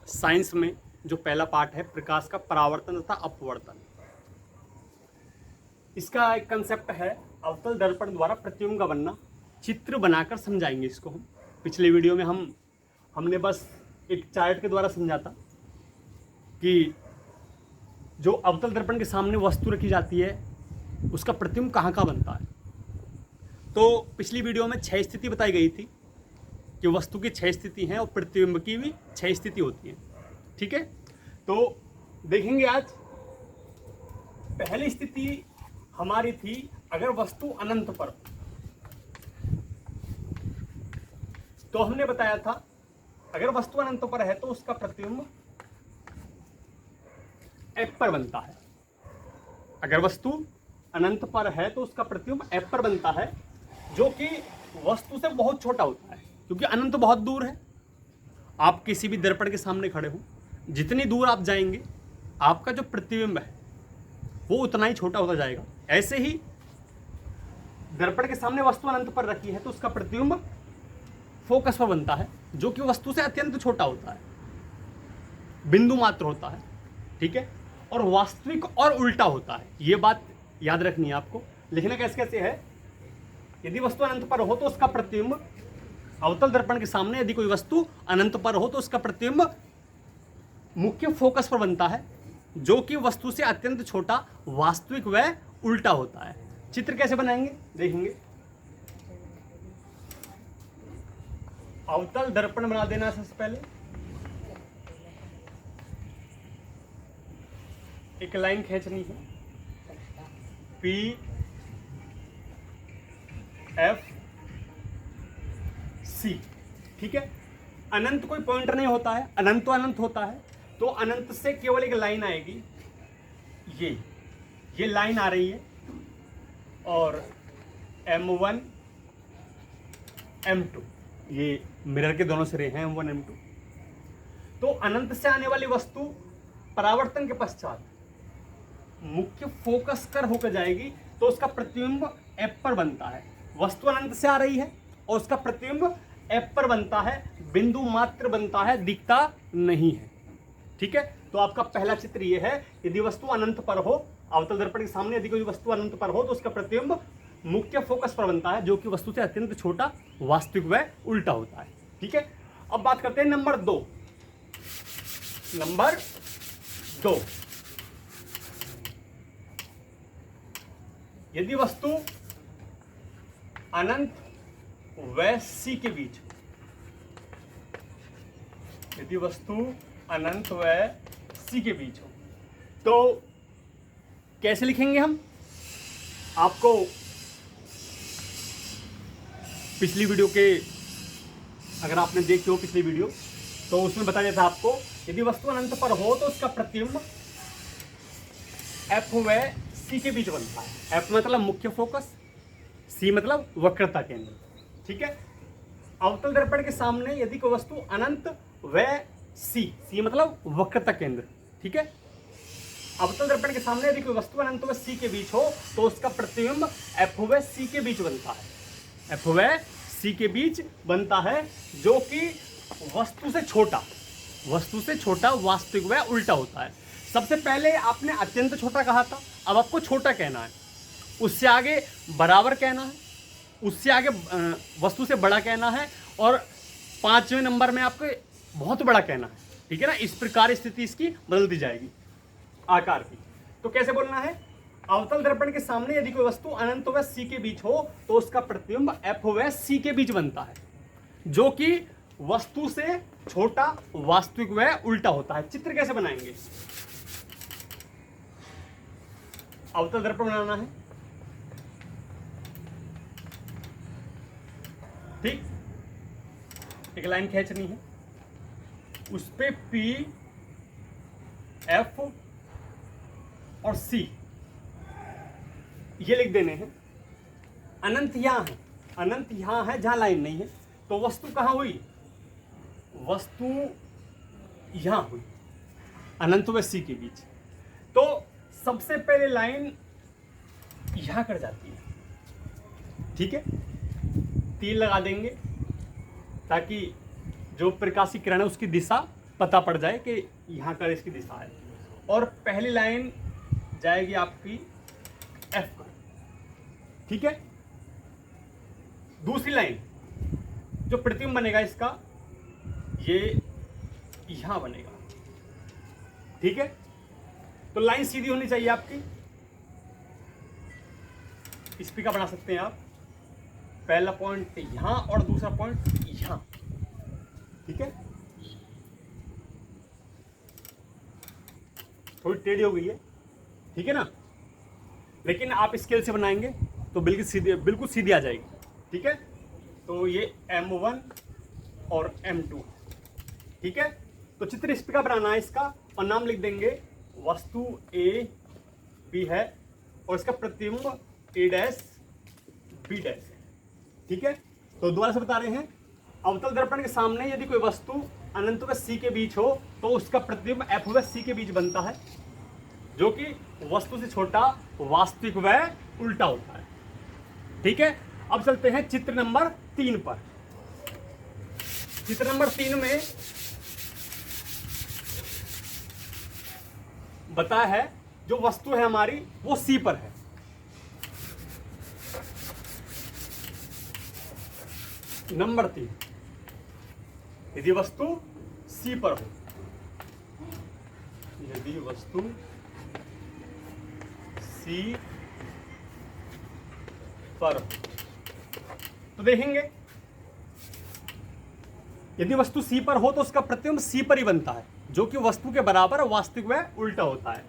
Science में जो पहला पार्ट है प्रकाश का परावर्तन तथा अपवर्तन। इसका एक कंसेप्ट है अवतल दर्पण द्वारा प्रतिबिंब का बनना। चित्र बनाकर समझाएंगे इसको हम। पिछले वीडियो में हमने बस एक चार्ट के द्वारा समझा था कि जो अवतल दर्पण के सामने वस्तु रखी जाती है उसका प्रतिबिंब कहाँ का बनता है। तो पिछली वीडियो में 6 स्थिति बताई गई थी कि वस्तु की 6 स्थिति हैं और प्रतिबिंब की भी 6 स्थिति होती है। ठीक है, तो देखेंगे आज पहली स्थिति हमारी थी अगर वस्तु अनंत पर हो। तो हमने बताया था अगर वस्तु अनंत पर है तो उसका प्रतिबिंब F पर बनता है। अगर वस्तु अनंत पर है तो उसका प्रतिबिंब F पर बनता है, जो कि वस्तु से बहुत छोटा होता है क्योंकि अनंत बहुत दूर है। आप किसी भी दर्पण के सामने खड़े हो, जितनी दूर आप जाएंगे आपका जो प्रतिबिंब है वो उतना ही छोटा होता जाएगा। ऐसे ही दर्पण के सामने वस्तु अनंत पर रखी है तो उसका प्रतिबिंब फोकस पर बनता है, जो कि वस्तु से अत्यंत छोटा होता है, बिंदु मात्र होता है। ठीक है, और वास्तविक और उल्टा होता है। ये बात याद रखनी है आपको। लिखना कैसे कैसे है, यदि वस्तु अनंत पर हो तो उसका प्रतिबिंब अवतल दर्पण के सामने, यदि कोई वस्तु अनंत पर हो तो उसका प्रतिबिंब मुख्य फोकस पर बनता है, जो कि वस्तु से अत्यंत छोटा, वास्तविक व उल्टा होता है। चित्र कैसे बनाएंगे देखेंगे। अवतल दर्पण बना देना सबसे पहले। एक लाइन खींचनी है, P F C। ठीक है, अनंत कोई पॉइंटर नहीं होता है, अनंत तो अनंत होता है। तो अनंत से केवल एक लाइन आएगी, ये लाइन आ रही है, और M1 M2 ये मिरर के दोनों सिरे हैं, M1 M2। तो अनंत से आने वाली वस्तु परावर्तन के पश्चात मुख्य फोकस कर होकर जाएगी तो उसका प्रतिबिंब F पर बनता है। वस्तु अनंत से आ रही है और उसका प्रतिबिंब F पर बनता है, बिंदु मात्र बनता है, दिखता नहीं है। ठीक है, तो आपका पहला चित्र ये है, यदि वस्तु अनंत पर हो, अवतल दर्पण के सामने यदि कोई वस्तु अनंत पर हो तो उसका प्रतिबिंब मुख्य फोकस पर बनता है, जो कि वस्तु से अत्यंत छोटा, वास्तविक व उल्टा होता है। ठीक है, अब बात करते हैं नंबर 2। नंबर 2, यदि वस्तु अनंत व C के बीच, यदि वस्तु अनंत व C के बीच हो तो कैसे लिखेंगे हम। आपको पिछली वीडियो के, अगर आपने देखी हो पिछली वीडियो, तो उसमें बताया था आपको यदि वस्तु अनंत पर हो तो उसका प्रतिबिंब F व C के बीच बनता है। F मतलब मुख्य फोकस, C मतलब वक्रता केंद्र। ठीक है, अवतल दर्पण के सामने यदि कोई वस्तु अनंत व C मतलब वक्रता केंद्र। ठीक है, अवतल दर्पण के सामने यदि कोई वस्तु अनंत व C के बीच हो तो उसका प्रतिबिंब F व C के बीच बनता है। F व C के बीच बनता है, जो कि वस्तु से छोटा, वास्तविक व उल्टा होता है। सबसे पहले आपने अत्यंत छोटा कहा था, अब आपको छोटा कहना है, उससे आगे बराबर कहना है, उससे आगे वस्तु से बड़ा कहना है, और 5वें नंबर में आपको बहुत बड़ा कहना है। ठीक है ना, इस प्रकार स्थिति इसकी बदल दी जाएगी आकार की। तो कैसे बोलना है, अवतल दर्पण के सामने यदि कोई वस्तु अनंत व C के बीच हो तो उसका प्रतिबिंब F व C के बीच बनता है, जो कि वस्तु से छोटा, वास्तविक व उल्टा होता है। चित्र कैसे बनाएंगे, अवतल दर्पण बनाना है। ठीक, एक लाइन खींचनी है, उस पे P F और C ये लिख देने हैं। अनंत यहां है, अनंत यहां है जहां लाइन नहीं है, तो वस्तु कहां हुई, वस्तु यहां हुई अनंत व C के बीच। तो सबसे पहले लाइन यहां कर जाती है। ठीक है, तीर लगा देंगे ताकि जो प्रकाशी किरण है उसकी दिशा पता पड़ जाए कि यहाँ का इसकी दिशा है। और पहली लाइन जाएगी आपकी एफ पर, ठीक है। दूसरी लाइन जो प्रतिबिंब बनेगा इसका, ये यहां बनेगा, ठीक है। तो लाइन सीधी होनी चाहिए आपकी, इस पे का बना सकते हैं आप। पहला पॉइंट यहां और दूसरा पॉइंट यहां, ठीक है। थोड़ी टेढ़ी हो गई है, ठीक है ना, लेकिन आप स्केल से बनाएंगे तो बिल्कुल सीधी आ जाएगी, ठीक है। तो ये M1 और M2, ठीक है। तो चित्र इस का बनाना है इसका, और नाम लिख देंगे वस्तु A B है और इसका प्रतिबिंब A डैश B डैश है, ठीक है। तो दोबारा से बता रहे हैं, अवतल दर्पण के सामने यदि कोई वस्तु अनंत व C के बीच हो तो उसका प्रतिबिंब F व C के बीच बनता है, जो कि वस्तु से छोटा, वास्तविक व उल्टा होता है, ठीक है। अब चलते हैं चित्र नंबर 3 पर। चित्र नंबर 3 में बताया है जो वस्तु है हमारी वो C पर है। नंबर 3, यदि वस्तु C पर हो, यदि वस्तु C पर हो तो देखेंगे, यदि वस्तु C पर हो तो उसका प्रतिबिंब C पर ही बनता है, जो कि वस्तु के बराबर वास्तविक व उल्टा होता है,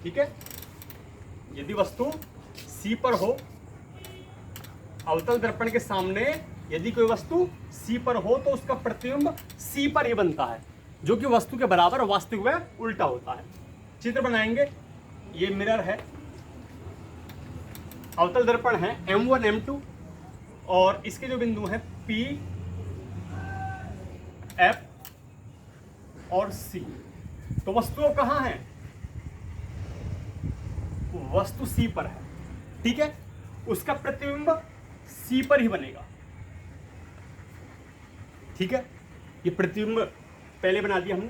ठीक है। यदि वस्तु C पर हो, अवतल दर्पण के सामने यदि कोई वस्तु C पर हो तो उसका प्रतिबिंब C पर ही बनता है, जो कि वस्तु के बराबर वास्तविक व उल्टा होता है। चित्र बनाएंगे, ये मिरर है, अवतल दर्पण है M1 M2 और इसके जो बिंदु हैं P F और C। तो वस्तु कहाँ है? वस्तु C पर है, ठीक है। उसका प्रतिबिंब C पर ही बनेगा, ठीक है। ये प्रतिबिंब पहले बना दिया हमने,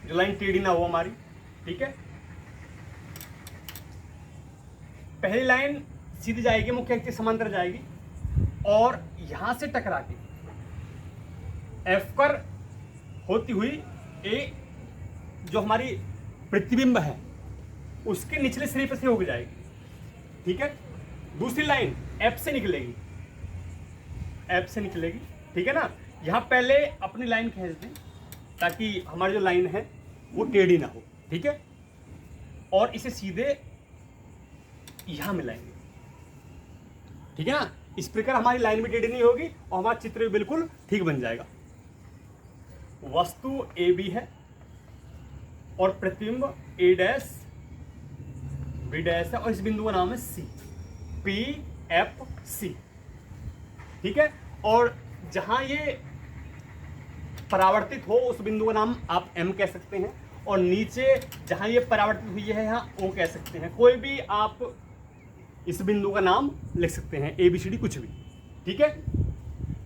जो लाइन टेढ़ी ना हो हमारी, ठीक है। पहली लाइन सीधी जाएगी, मुख्य अक्ष के समांतर जाएगी और यहां से टकरा के F पर होती हुई A जो हमारी प्रतिबिंब है उसके निचले सिरे पर से होकर जाएगी, ठीक है। दूसरी लाइन F से निकलेगी, F से निकलेगी, ठीक है ना। यहां पहले अपनी लाइन खींच दें ताकि हमारी जो लाइन है वो टेढ़ी ना हो, ठीक है। और इसे सीधे यहां मिलाएंगे, ठीक है ना। इस प्रकार हमारी लाइन भी टेढ़ी नहीं होगी और हमारा चित्र भी बिल्कुल ठीक बन जाएगा। वस्तु ए बी है और प्रतिबिंब ए डैश बी डैश है और इस बिंदु का नाम है सी, पी एफ सी, ठीक है। और जहां ये परावर्तित हो उस बिंदु का नाम आप एम कह सकते हैं और नीचे जहां ये परावर्तित हुई है यहां ओ कह सकते हैं। कोई भी आप इस बिंदु का नाम लिख सकते हैं, ए बी सी डी कुछ भी, ठीक है।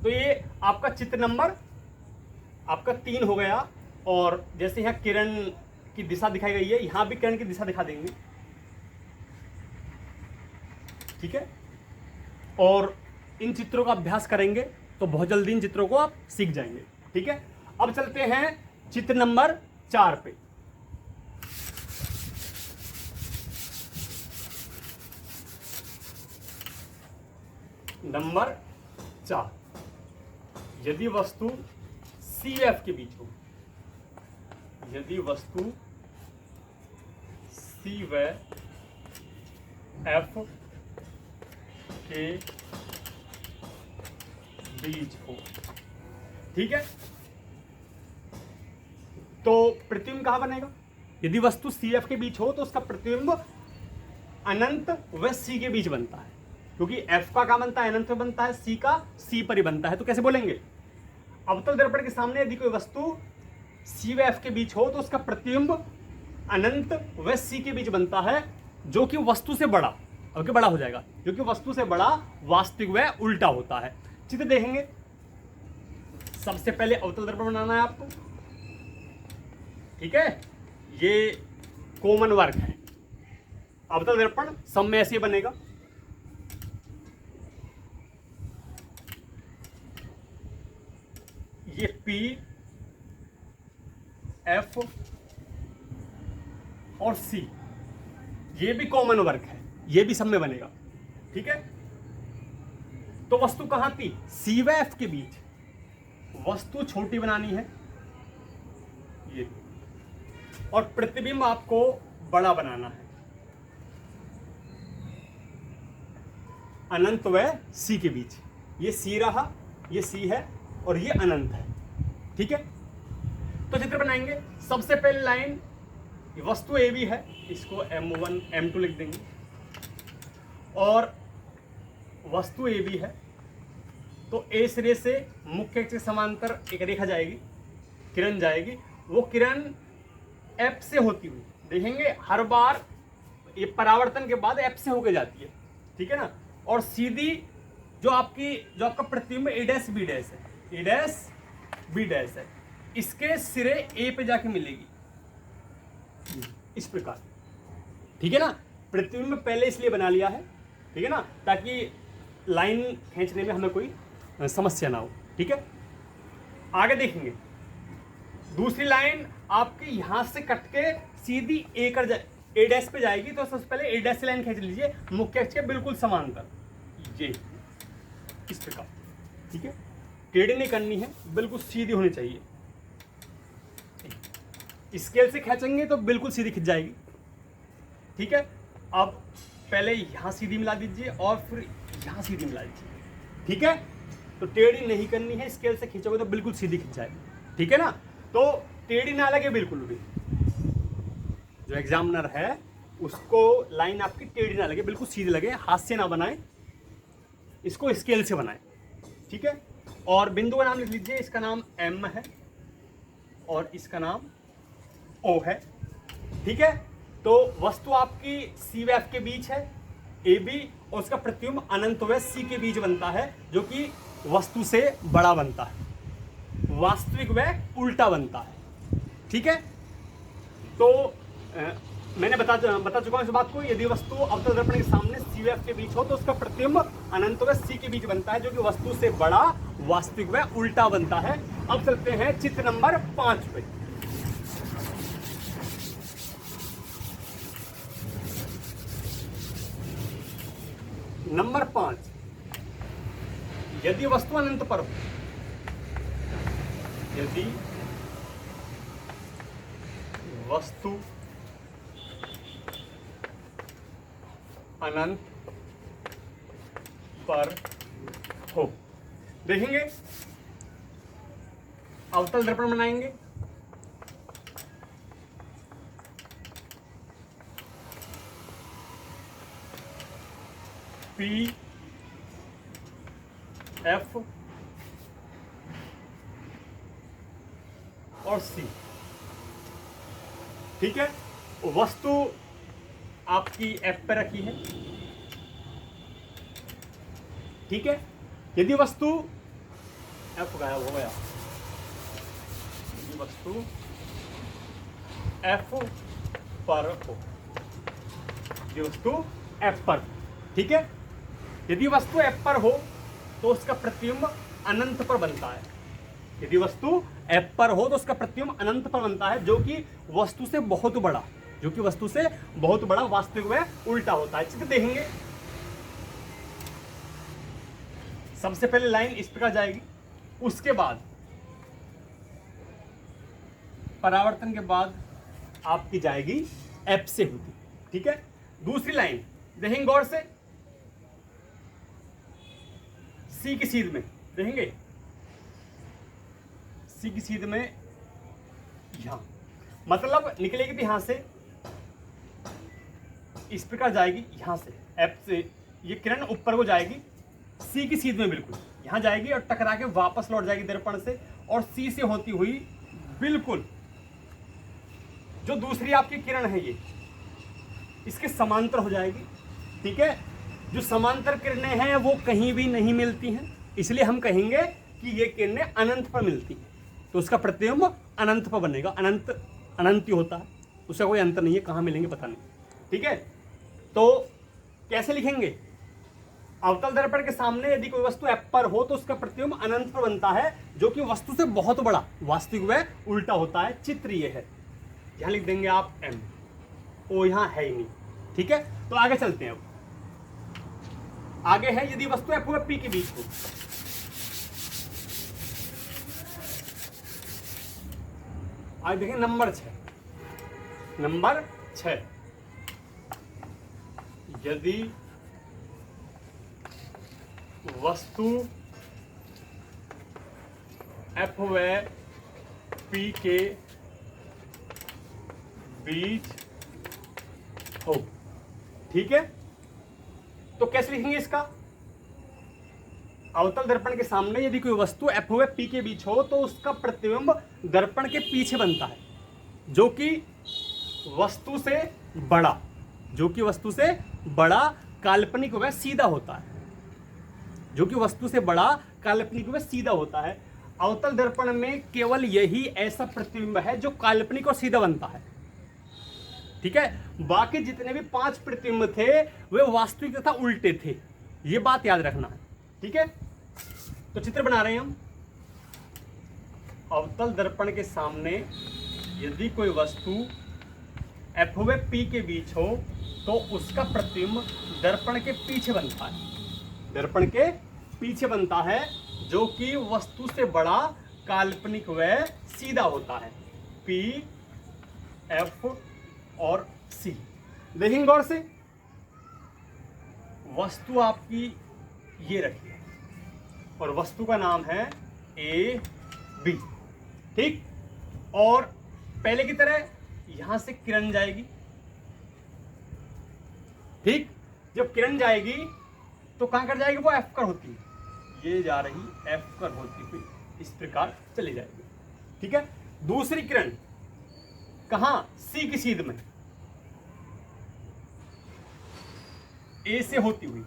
तो ये आपका चित्र नंबर आपका 3 हो गया। और जैसे यहाँ किरण की दिशा दिखाई गई है, यहाँ भी किरण की दिशा दिखा देंगे, ठीक है। और इन चित्रों का अभ्यास करेंगे तो बहुत जल्दी इन चित्रों को आप सीख जाएंगे, ठीक है। अब चलते हैं चित्र नंबर 4 पे। नंबर 4, यदि वस्तु सी एफ के बीच हो, यदि वस्तु सी व एफ के बीच हो, ठीक है। तो प्रतिबिंब कहां बनेगा? यदि वस्तु सी एफ के बीच हो तो उसका प्रतिबिंब अनंत व सी के बीच बनता है, क्योंकि एफ का क्या बनता है? अनंत में बनता है, सी का सी पर ही बनता है। तो कैसे बोलेंगे? अवतल दर्पण के सामने यदि कोई वस्तु सी व एफ के बीच हो तो उसका प्रतिबिंब अनंत व सी के बीच बनता है, जो कि वस्तु से बड़ा, अब बड़ा हो जाएगा, जो कि वस्तु से बड़ा, वास्तविक व उल्टा होता है। चित्र देखेंगे, सबसे पहले अवतल दर्पण बनाना है आपको, ठीक है, ये कॉमन वर्क है। अवतल दर्पण सब में ऐसे बनेगा। ये P, F और C ये भी कॉमन वर्क है, ये भी सब में बनेगा। ठीक है, तो वस्तु कहां थी? C व F के बीच। वस्तु छोटी बनानी है ये, और प्रतिबिंब आपको बड़ा बनाना है। अनंत व C के बीच, ये C रहा, ये C है और ये अनंत है। ठीक है, तो चित्र बनाएंगे। सबसे पहले लाइन, वस्तु ए भी है, इसको M1 M2 लिख देंगे, और वस्तु ए भी है तो ए सिरे से मुख्य अक्ष के समांतर एक रेखा जाएगी, किरण जाएगी। वो किरण एफ से होती हुई, देखेंगे हर बार ये परावर्तन के बाद एफ से होके जाती है। ठीक है ना, और सीधी जो आपका प्रतिबिंब ए डैश बी डैश है, ए डैश बी डैश है, इसके सिरे ए पे जाके मिलेगी इस प्रकार। ठीक है ना, प्रतिबिंब पहले इसलिए बना लिया है, ठीक है ना, ताकि लाइन खींचने में हमें कोई समस्या ना हो। ठीक है, आगे देखेंगे। दूसरी लाइन आपके यहां से कट के सीधी ए डैश पे जाएगी, तो सबसे पहले ए डैश से लाइन खींच लीजिए मुख्य अक्ष के बिल्कुल समांतर, ये इस प्रकार। ठीक है, टेढ़ी नहीं करनी है, बिल्कुल सीधी होनी चाहिए। स्केल से खींचेंगे तो बिल्कुल सीधी खिंच जाएगी। ठीक है, अब पहले यहां सीधी मिला दीजिए और फिर यहां सीधी मिला दीजिए। ठीक है, तो टेढ़ी नहीं करनी है, स्केल से खींचोगे तो बिल्कुल सीधी खिंच जाएगी। ठीक है ना, तो टेढ़ी ना लगे बिल्कुल भी, जो एग्जामिनर है उसको लाइन आपकी टेढ़ी ना लगे, बिल्कुल सीधी लगे, हाथ से ना बनाए, इसको स्केल से बनाए। ठीक है, और बिंदु का नाम लिख लीजिए, इसका नाम M है और इसका नाम O है। ठीक है, तो वस्तु आपकी C व F के बीच है, AB, और उसका प्रतिबिंब अनंत व C के बीच बनता है, जो कि वस्तु से बड़ा बनता है, वास्तविक व उल्टा बनता है। ठीक है, तो मैंने बता चुका हूं इस बात को। यदि वस्तु अवतल दर्पण के सामने C व F के बीच हो तो उसका प्रतिबिंब अनंत व C के बीच बनता है, जो कि वस्तु से बड़ा, वास्तविक व उल्टा बनता है। अब चलते हैं चित्र नंबर 5 पे। नंबर 5, यदि वस्तु अनंत पर हो, यदि वस्तु अनंत पर हो, देखेंगे अवतल दर्पण बनाएंगे। P, F और C। ठीक है, वस्तु आपकी F पर रखी है। ठीक है, यदि वस्तु F गायब हो गया, यदि वस्तु F पर हो, यदि वस्तु F पर, ठीक है, यदि वस्तु F पर हो तो उसका प्रतिबिंब अनंत पर बनता है। यदि वस्तु F पर हो तो उसका प्रतिबिंब अनंत पर बनता है, जो कि वस्तु से बहुत बड़ा, जो कि वस्तु से बहुत बड़ा, वास्तविक में उल्टा होता है। चित्र देखेंगे। सबसे पहले लाइन इस प्रकार जाएगी, उसके बाद परावर्तन के बाद आपकी जाएगी F से होती। ठीक है, दूसरी लाइन देखेंगे गौर से, C की सीध में, देखेंगे C की सीध में यहां, मतलब निकलेगी भी यहां से, इस प्रकार जाएगी, यहां से F से ये किरण ऊपर को जाएगी, C की सीध में बिल्कुल यहां जाएगी और टकरा के वापस लौट जाएगी दर्पण से, और C से होती हुई बिल्कुल जो दूसरी आपकी किरण है ये इसके समांतर हो जाएगी। ठीक है, जो समांतर किरणें हैं वो कहीं भी नहीं मिलती हैं, इसलिए हम कहेंगे कि ये किरणें अनंत पर मिलती हैं, तो उसका प्रतिबिंब अनंत पर बनेगा। अनंत अनंत ही होता है, उसका कोई अंतर नहीं है, कहाँ मिलेंगे पता नहीं। ठीक है, तो कैसे लिखेंगे? अवतल दर्पण के सामने यदि कोई वस्तु F पर हो तो उसका प्रतिबिंब अनंत पर बनता है, जो कि वस्तु से बहुत बड़ा, वास्तविक वह उल्टा होता है। चित्र ये है, यहां लिख देंगे आप M, ओ यहां है ही नहीं। ठीक है, तो आगे चलते हैं। अब आगे है, यदि वस्तु F व P के बीच हो, आगे देखें नंबर 6, यदि वस्तु F व P के बीच हो। ठीक है, तो कैसे लिखेंगे इसका? अवतल दर्पण के सामने यदि कोई वस्तु F व P के बीच हो तो उसका प्रतिबिंब दर्पण के पीछे बनता है, जो कि वस्तु से बड़ा, काल्पनिक व सीधा होता है, है। अवतल दर्पण में केवल यही ऐसा प्रतिबिंब है जो काल्पनिक और सीधा बनता है। ठीक है, बाकी जितने भी 5 प्रतिबिंब थे वे वास्तविक तथा उल्टे थे, ये बात याद रखना है। ठीक है, तो चित्र बना रहे हैं हम। अवतल दर्पण के सामने यदि कोई वस्तु F व P के बीच हो तो उसका प्रतिबिंब दर्पण के पीछे बनता है, जो कि वस्तु से बड़ा, काल्पनिक व सीधा होता है। P, F और C। देखेंगे गौर से, वस्तु आपकी ये रखी है और वस्तु का नाम है A, B। ठीक, और पहले की तरह यहां से किरण जाएगी। ठीक, जब किरण जाएगी तो कहां कर जाएगी? वो F कर होती है, ये जा रही F कर होती हुई इस प्रकार चली जाएगी। ठीक है, दूसरी किरण कहां? C की सीध में, A से होती हुई,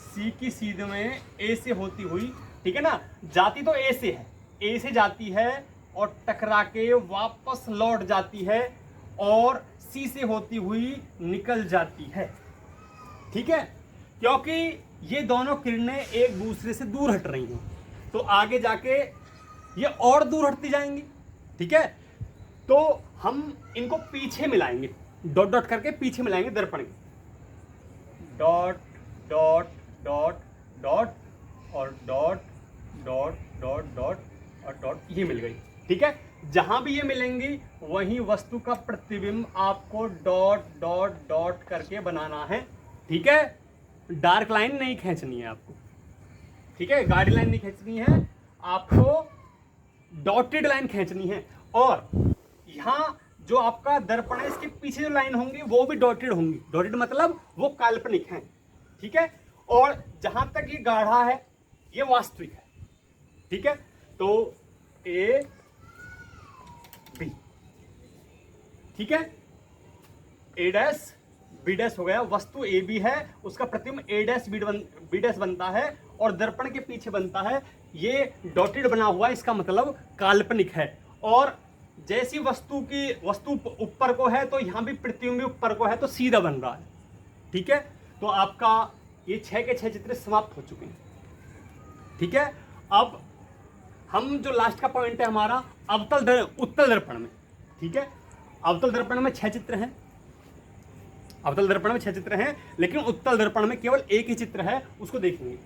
C की सीध में A से होती हुई। ठीक है ना, जाती तो A से है, A से जाती है और टकरा के वापस लौट जाती है और C से होती हुई निकल जाती है। ठीक है, क्योंकि ये दोनों किरणें एक दूसरे से दूर हट रही हैं, तो आगे जाके ये और दूर हटती जाएंगी। ठीक है, तो हम इनको पीछे मिलाएंगे, डॉट डॉट करके पीछे मिलाएंगे दर्पण के, डॉट डॉट डॉट डॉट और डॉट डॉट डॉट डॉट और डॉट, ये मिल गई। ठीक है, जहां भी ये मिलेंगी वहीं वस्तु का प्रतिबिंब आपको डॉट डॉट डॉट करके बनाना है। ठीक है, डार्क लाइन नहीं खींचनी है आपको। ठीक है, गाड़ी लाइन नहीं खींचनी है आपको, डॉटेड लाइन खींचनी है। और यहां जो आपका दर्पण है इसके पीछे जो लाइन होंगी वो भी डॉटेड होंगी। डॉटेड मतलब वो काल्पनिक हैं। ठीक है, और जहां तक ये गाढ़ा है ये वास्तविक है। ठीक है, तो A, B। ठीक है, A डैश B डैश हो गया। वस्तु A B है, उसका प्रतिबिंब A डैश B डैश बनता है और दर्पण के पीछे बनता है। ये डॉटेड बना हुआ है, इसका मतलब काल्पनिक है। और जैसी वस्तु ऊपर को है तो यहां भी प्रतिबिंब भी ऊपर को है, तो सीधा बन रहा है। ठीक है, तो आपका ये 6 के 6 चित्र समाप्त हो चुके हैं। ठीक है, अब हम जो लास्ट का पॉइंट है हमारा उत्तल दर्पण में। ठीक है, अवतल दर्पण में 6 चित्र हैं, लेकिन उत्तल दर्पण में केवल एक ही चित्र है, उसको देखेंगे।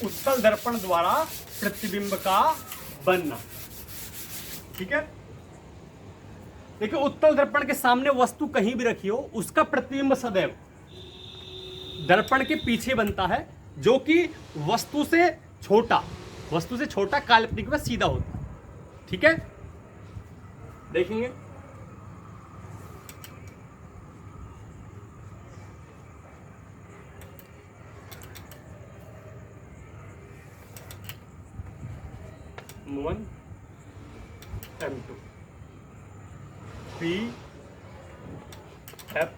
उत्तल दर्पण द्वारा प्रतिबिंब का बनना। ठीक है, देखिए उत्तल दर्पण के सामने वस्तु कहीं भी रखी हो, उसका प्रतिबिंब सदैव दर्पण के पीछे बनता है, जो कि वस्तु से छोटा काल्पनिक में सीधा होता है। ठीक है, देखेंगे M1 M2 P F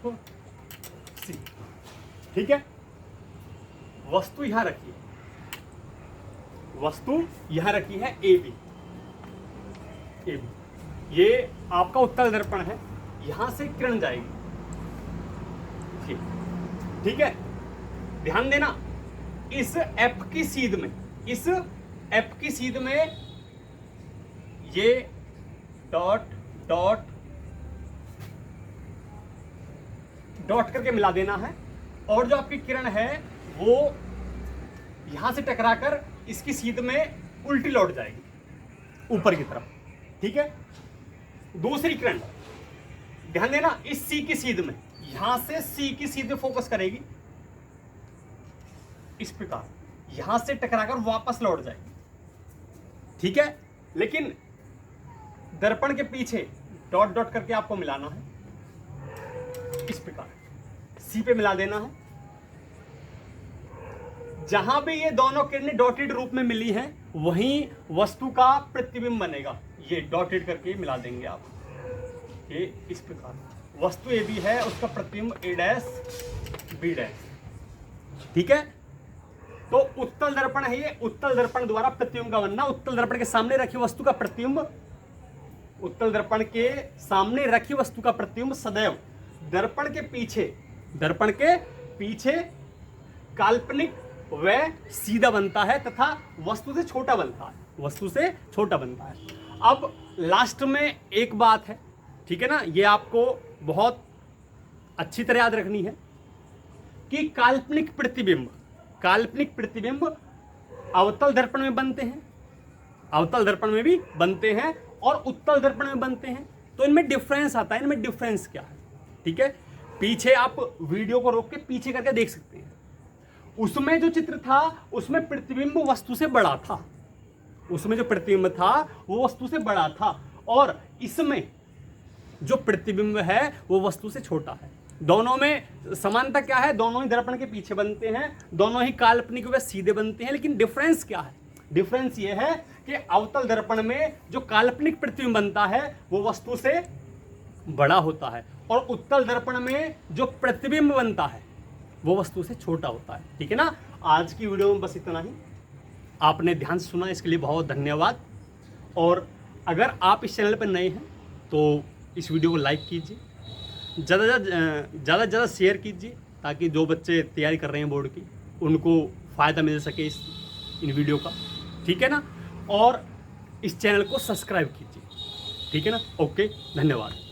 C। ठीक है, वस्तु यहां रखी है, AB। ये आपका उत्तल दर्पण है, यहां से किरण जाएगी। ठीक है, ध्यान देना, इस एफ की सीध में, इस एफ की सीध में ये डॉट डॉट डॉट करके मिला देना है, और जो आपकी किरण है वो यहां से टकराकर इसकी सीध में उल्टी लौट जाएगी ऊपर की तरफ। ठीक है, दूसरी किरण ध्यान देना, इस सी की सीध में, यहां से सी की सीध में फोकस करेगी, इस प्रकार यहां से टकराकर वापस लौट जाएगी। ठीक है, लेकिन दर्पण के पीछे डॉट डॉट करके आपको मिलाना है, इस प्रकार सी पे मिला देना है। जहां भी ये दोनों किरणें डॉटेड रूप में मिली हैं, वहीं वस्तु का प्रतिबिंब बनेगा। ये डॉटेड करके मिला देंगे आप, ये इस प्रकार वस्तु ए बी है, उसका प्रतिबिंब ए डैश बी डैश। ठीक है, तो उत्तल दर्पण है ये, उत्तल दर्पण द्वारा प्रतिबिंब का बनना। उत्तल दर्पण के सामने रखी वस्तु का प्रतिबिंब, उत्तल दर्पण के सामने रखी वस्तु का प्रतिबिंब सदैव दर्पण के पीछे काल्पनिक व सीधा बनता है तथा वस्तु से छोटा बनता है, वस्तु से छोटा बनता है। अब लास्ट में एक बात है, ठीक है ना, ये आपको बहुत अच्छी तरह याद रखनी है कि काल्पनिक प्रतिबिंब अवतल दर्पण में बनते हैं, अवतल दर्पण में भी बनते हैं और उत्तल दर्पण में बनते हैं। तो इनमें डिफरेंस आता है, इनमें डिफरेंस क्या है? ठीक है, पीछे आप वीडियो को रोक के पीछे करके देख सकते हैं। उसमें जो चित्र था उसमें प्रतिबिंब वस्तु से बड़ा था, उसमें जो प्रतिबिंब था वो वस्तु से बड़ा था, और इसमें जो प्रतिबिंब है वो वस्तु से छोटा है। दोनों में समानता क्या है? दोनों ही दर्पण के पीछे बनते हैं, दोनों ही काल्पनिक व सीधे बनते हैं, लेकिन डिफरेंस क्या है? डिफरेंस ये है कि अवतल दर्पण में जो काल्पनिक प्रतिबिंब बनता है वो वस्तु से बड़ा होता है, और उत्तल दर्पण में जो प्रतिबिंब बनता है वो वस्तु से छोटा होता है। ठीक है ना, आज की वीडियो में बस इतना ही। आपने ध्यान से सुना, इसके लिए बहुत धन्यवाद। और अगर आप इस चैनल पर नए हैं तो इस वीडियो को लाइक कीजिए, ज़्यादा शेयर कीजिए, ताकि जो बच्चे तैयारी कर रहे हैं बोर्ड की उनको फ़ायदा मिल सके इन वीडियो का। ठीक है ना, और इस चैनल को सब्सक्राइब कीजिए। ठीक है ना, ओके, धन्यवाद।